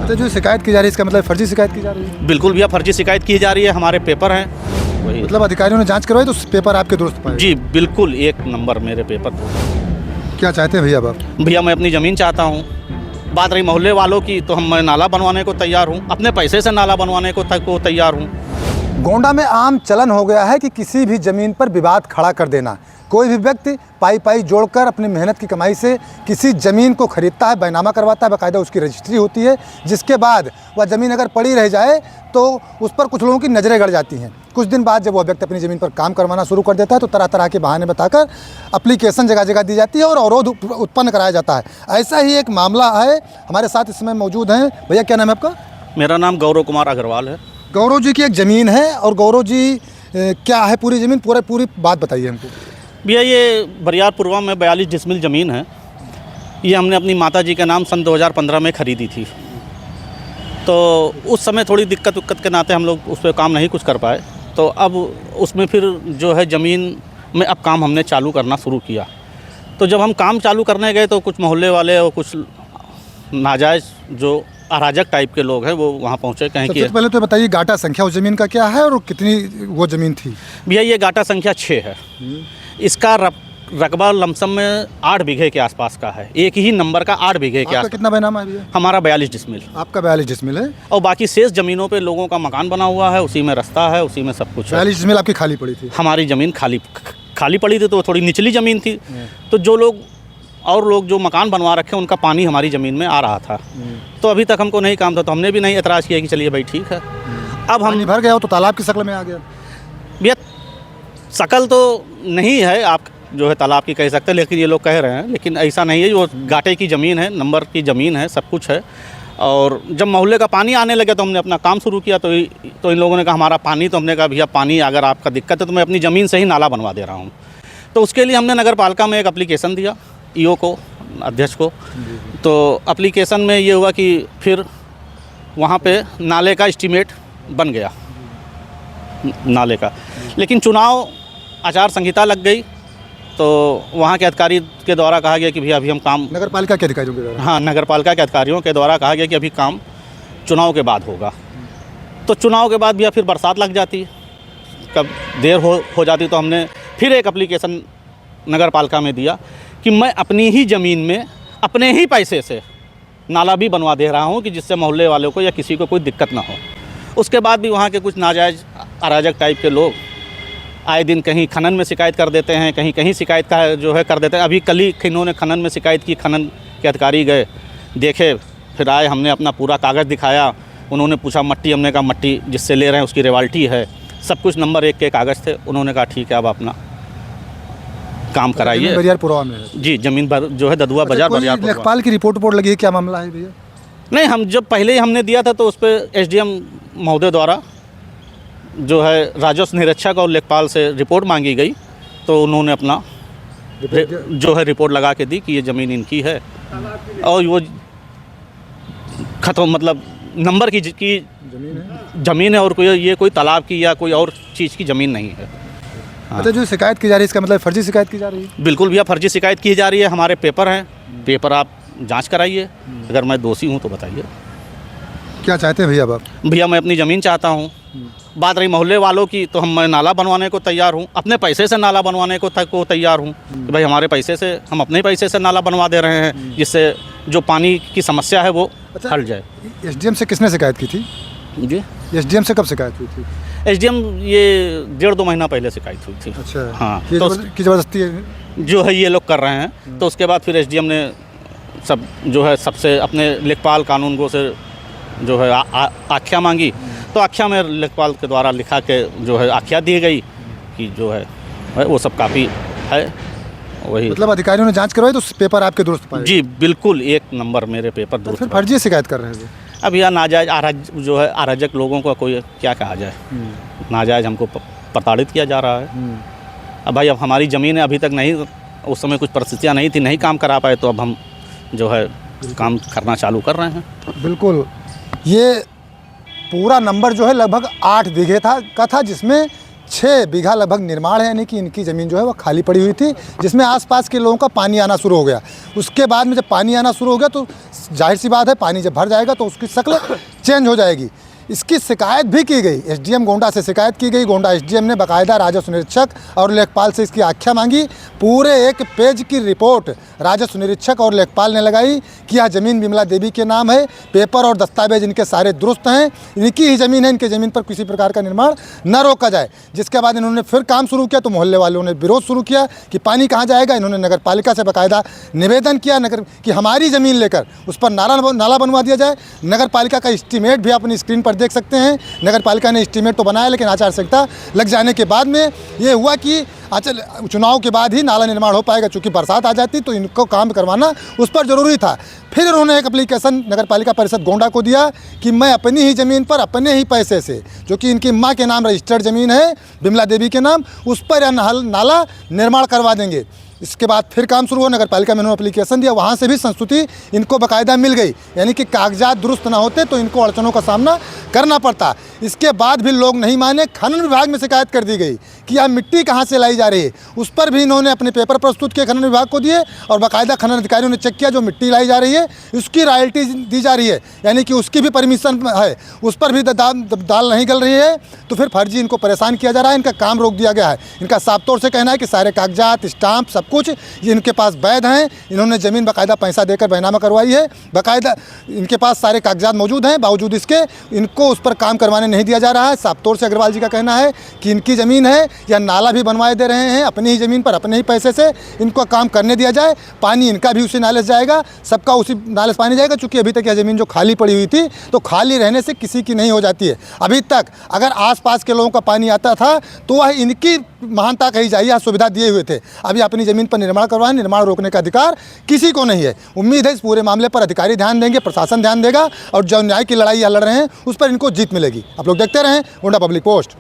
तो जो शिकायत की जा रही है इसका मतलब फर्जी शिकायत की जा रही है? बिल्कुल भैया, फर्जी शिकायत की जा रही है। हमारे पेपर हैं वही। मतलब अधिकारियों ने जांच करवाई तो पेपर आपके दुरुस्त पाए? जी बिल्कुल, एक नंबर मेरे पेपर। क्या चाहते हैं भैया आप? भैया मैं अपनी ज़मीन चाहता हूँ। बात रही मोहल्ले वालों की, तो मैं नाला बनवाने को तैयार हूँ, अपने पैसे से नाला बनवाने को तैयार हूँ। गोंडा में आम चलन हो गया है कि किसी भी ज़मीन पर विवाद खड़ा कर देना। कोई भी व्यक्ति पाई जोड़कर अपनी मेहनत की कमाई से किसी ज़मीन को खरीदता है, बैनामा करवाता है, बाकायदा उसकी रजिस्ट्री होती है, जिसके बाद वह ज़मीन अगर पड़ी रह जाए तो उस पर कुछ लोगों की नज़रें गड़ जाती हैं। कुछ दिन बाद जब वह व्यक्ति अपनी ज़मीन पर काम करवाना शुरू कर देता है तो तरह तरह के बहाने बताकर एप्लीकेशन जगह जगह दी जाती है और अवरोध उत्पन्न कराया जाता है। ऐसा ही एक मामला है। हमारे साथ इस समय मौजूद हैं। भैया क्या नाम है आपका? मेरा नाम गौरव कुमार अग्रवाल है। गौरव जी की एक ज़मीन है, और गौरव जी क्या है पूरी ज़मीन, पूरी बात बताइए हमको। भैया ये बरियारपुरवा में 42 डिसमिल ज़मीन है। ये हमने अपनी माता जी के नाम सन 2015 में ख़रीदी थी। तो उस समय थोड़ी दिक्कत के नाते हम लोग उस पर काम नहीं कुछ कर पाए। तो अब उसमें फिर जो है ज़मीन में अब काम हमने चालू करना शुरू किया। तो जब हम काम चालू करने गए तो कुछ मोहल्ले वाले और कुछ नाजायज़ जो अराजक टाइप के लोग हैं वो वहाँ पहुँचे। कहें कि पहले तो बताइए गाटा संख्या उस ज़मीन का क्या है और कितनी वो ज़मीन थी? भैया ये गाटा संख्या 6 है। इसका रकबा लमसम में 8 बीघे के आसपास का है। एक ही नंबर का 8 बीघे के आसपास। कितना बैनामा है भैया? हमारा 42 डिसमिल। आपका 42 डिसमिल है? और बाकी शेष ज़मीनों पे लोगों का मकान बना हुआ है, उसी में रास्ता है, उसी में सब कुछ है। 42 डिसमिल आपकी खाली पड़ी थी? हमारी ज़मीन खाली पड़ी थी। तो थोड़ी निचली ज़मीन थी। तो जो लोग जो मकान बनवा रखे उनका पानी हमारी ज़मीन में आ रहा था। तो अभी तक हमको नहीं काम था, तो हमने भी नहीं एतराज़ किया कि चलिए भाई ठीक है। अब हम भर गया हो तो तालाब की शक्ल में आ गया? भैया शकल तो नहीं है, आप जो है तालाब की कह सकते हैं, लेकिन ये लोग कह रहे हैं, लेकिन ऐसा नहीं है। वो गाटे की ज़मीन है, नंबर की ज़मीन है, सब कुछ है। और जब मोहल्ले का पानी आने लगे तो हमने अपना काम शुरू किया। तो इन लोगों ने कहा हमारा पानी, तो हमने कहा भैया पानी अगर आपका दिक्कत है तो मैं अपनी ज़मीन से ही नाला बनवा दे रहा हूँ। तो उसके लिए हमने नगर पालिका में एक एप्लीकेशन दिया, ईओ को, अध्यक्ष को। तो एप्लीकेशन में ये हुआ कि फिर वहाँ पे नाले का एस्टीमेट बन गया, नाले का। लेकिन चुनाव आचार संहिता लग गई तो वहाँ के अधिकारी के द्वारा कहा गया कि भैया अभी हम काम, नगर पालिका के अधिकारियों के द्वारा? हाँ, नगर पालिका के अधिकारियों के द्वारा कहा गया कि अभी काम चुनाव के बाद होगा। तो चुनाव के बाद भैया फिर बरसात लग जाती, कब देर हो जाती। तो हमने फिर एक एप्लीकेशन नगर पालिका में दिया कि मैं अपनी ही ज़मीन में अपने ही पैसे से नाला भी बनवा दे रहा हूँ कि जिससे मोहल्ले वालों को या किसी को कोई दिक्कत ना हो। उसके बाद भी वहाँ के कुछ नाजायज़ अराजक टाइप के लोग आए दिन कहीं खनन में शिकायत कर देते हैं, कहीं शिकायत का जो है कर देते हैं। अभी कल ही इन्होंने खनन में शिकायत की। खनन के अधिकारी गए, देखे, फिर आए, हमने अपना पूरा कागज़ दिखाया। उन्होंने पूछा मट्टी, हमने कहा मट्टी जिससे ले रहे हैं उसकी रॉयल्टी है, सब कुछ नंबर 1 के कागज़ थे। उन्होंने कहा ठीक है अब अपना काम कराइए। बरियारपुरवा में है जी, ज़मीन जो है ददुआ बाजार बरियारपुरवा। लेखपाल की रिपोर्ट लगी है, क्या मामला है भैया? नहीं, हम जब पहले ही हमने दिया था तो उस पर एसडीएम महोदय द्वारा जो है राजस्व निरीक्षक और लेखपाल से रिपोर्ट मांगी गई। तो उन्होंने अपना जो है रिपोर्ट लगा के दी कि ये ज़मीन इनकी है और वो ख़त्म, मतलब नंबर की ज़मीन है और कोई तालाब की या कोई और चीज़ की ज़मीन नहीं है। अच्छा, जो शिकायत की जा रही है इसका मतलब फर्जी शिकायत की जा रही है? बिल्कुल भैया, फर्जी शिकायत की जा रही है। हमारे पेपर हैं, पेपर आप जांच कराइए। अगर मैं दोषी हूँ तो बताइए। क्या चाहते हैं भैया अब आप? भैया मैं अपनी ज़मीन चाहता हूँ। बात रही मोहल्ले वालों की, तो मैं नाला बनवाने को तैयार हूँ, अपने पैसे से नाला बनवाने को तैयार हूँ कि भाई हमारे पैसे से, हम अपने पैसे से नाला बनवा दे रहे हैं, जिससे जो पानी की समस्या है वो हल जाए। एसडीएम से किसने शिकायत की थी? जी, एसडीएम से कब शिकायत हुई थी? एसडीएम ये 1.5-2 महीना पहले शिकायत हुई थी। अच्छा, हाँ, ये तो की ज़बरदस्ती जो है ये लोग कर रहे हैं। तो उसके बाद फिर एसडीएम ने सब जो है सबसे अपने लेखपाल कानूनगो से जो है आख्या मांगी। तो आख्या में लेखपाल के द्वारा लिखा के जो है आख्या दी गई कि जो है वो सब काफ़ी है। वही मतलब अधिकारियों ने जांच करवाई तो पेपर आपके दुरुस्त पाए? जी बिल्कुल, 1 नंबर मेरे पेपर तो दुरुस्त फिर पाए। फर्जी शिकायत कर रहे थे? अब यह नाजायज जो है अराजक लोगों का कोई क्या कहा जाए, नाजायज हमको प्रताड़ित किया जा रहा है। अब भाई अब हमारी ज़मीन है, अभी तक नहीं, उस समय कुछ परिस्थितियाँ नहीं थी, नहीं काम करा पाए, तो अब हम जो है काम करना चालू कर रहे हैं। बिल्कुल, ये पूरा नंबर जो है लगभग 8 बीघे था जिसमें 6 बीघा लगभग निर्माण है, यानी कि इनकी ज़मीन जो है वो खाली पड़ी हुई थी, जिसमें आसपास के लोगों का पानी आना शुरू हो गया। उसके बाद में जब पानी आना शुरू हो गया तो जाहिर सी बात है, पानी जब भर जाएगा तो उसकी शक्ल चेंज हो जाएगी। इसकी शिकायत भी की गई, एसडीएम गोंडा से शिकायत की गई। गोंडा एसडीएम ने बाकायदा राजस्व निरीक्षक और लेखपाल से इसकी आख्या मांगी। पूरे 1 पेज की रिपोर्ट राजस्व निरीक्षक और लेखपाल ने लगाई कि यह ज़मीन विमला देवी के नाम है, पेपर और दस्तावेज इनके सारे दुरुस्त हैं, इनकी ही ज़मीन है, इनके ज़मीन पर किसी प्रकार का निर्माण न रोका जाए। जिसके बाद इन्होंने फिर काम शुरू किया तो मोहल्ले वालों ने विरोध शुरू किया कि पानी कहाँ जाएगा। इन्होंने नगर पालिका से बाकायदा निवेदन किया कि हमारी ज़मीन लेकर उस पर नाला बनवा दिया जाए। नगर पालिका का एस्टीमेट भी अपनी स्क्रीन पर देख सकते हैं। नगर पालिका ने एस्टीमेट तो बनाया, लेकिन आचार संहिता लग जाने के बाद में ये हुआ कि चुनाव के बाद ही नाला निर्माण हो पाएगा, चूँकि बरसात आ जाती तो इनको काम करवाना उस पर ज़रूरी था। फिर उन्होंने एक एप्लीकेशन नगर पालिका परिषद गोंडा को दिया कि मैं अपनी ही ज़मीन पर अपने ही पैसे से, जो कि इनकी माँ के नाम रजिस्टर्ड ज़मीन है विमला देवी के नाम, उस पर नाला निर्माण करवा देंगे। इसके बाद फिर काम शुरू हुआ, नगर पालिका में उन्होंने एप्लीकेशन दिया, वहाँ से भी संस्तुति इनको बाकायदा मिल गई, यानी कि कागजात दुरुस्त ना होते तो इनको अड़चनों का सामना करना पड़ता। इसके बाद भी लोग नहीं माने, खनन विभाग में शिकायत कर दी गई कि यह मिट्टी कहाँ से लाई जा रही है। उस पर भी इन्होंने अपने पेपर प्रस्तुत किए, खनन विभाग को दिए, और बाकायदा खनन अधिकारियों ने चेक किया, जो मिट्टी लाई जा रही है उसकी रॉयल्टी दी जा रही है, यानी कि उसकी भी परमिशन है, उस पर भी दाल नहीं गल रही है। तो फिर फर्जी इनको परेशान किया जा रहा है, इनका काम रोक दिया गया है। इनका साफ तौर से कहना है कि सारे कागजात, स्टाम्प, सब कुछ ये इनके पास वैध हैं। इन्होंने ज़मीन बाकायदा पैसा देकर बैनामा करवाई है, बाकायदा इनके पास सारे कागजात मौजूद हैं, बावजूद इसके इनको उस पर काम करवाने नहीं दिया जा रहा है। साफ तौर से अग्रवाल जी का कहना है कि इनकी ज़मीन है, या नाला भी बनवाए दे रहे हैं अपनी ही ज़मीन पर, अपने ही पैसे से इनको काम करने दिया जाए। पानी इनका भी उसी नाले से जाएगा, सबका उसी नाले से पानी जाएगा। चूँकि अभी तक यह ज़मीन जो खाली पड़ी हुई थी, तो खाली रहने से किसी की नहीं हो जाती है। अभी तक अगर आसपास के लोगों का पानी आता था तो वह इनकी महानता कही जाए, यह सुविधा दिए हुए थे। अभी अपनी ज़मीन पर निर्माण करवाएं, निर्माण रोकने का अधिकार किसी को नहीं है। उम्मीद है इस पूरे मामले पर अधिकारी ध्यान देंगे, प्रशासन ध्यान देगा, और जो न्याय की लड़ाई लड़ रहे हैं उस पर इनको जीत मिलेगी। आप लोग देखते रहें गोंडा पब्लिक पोस्ट।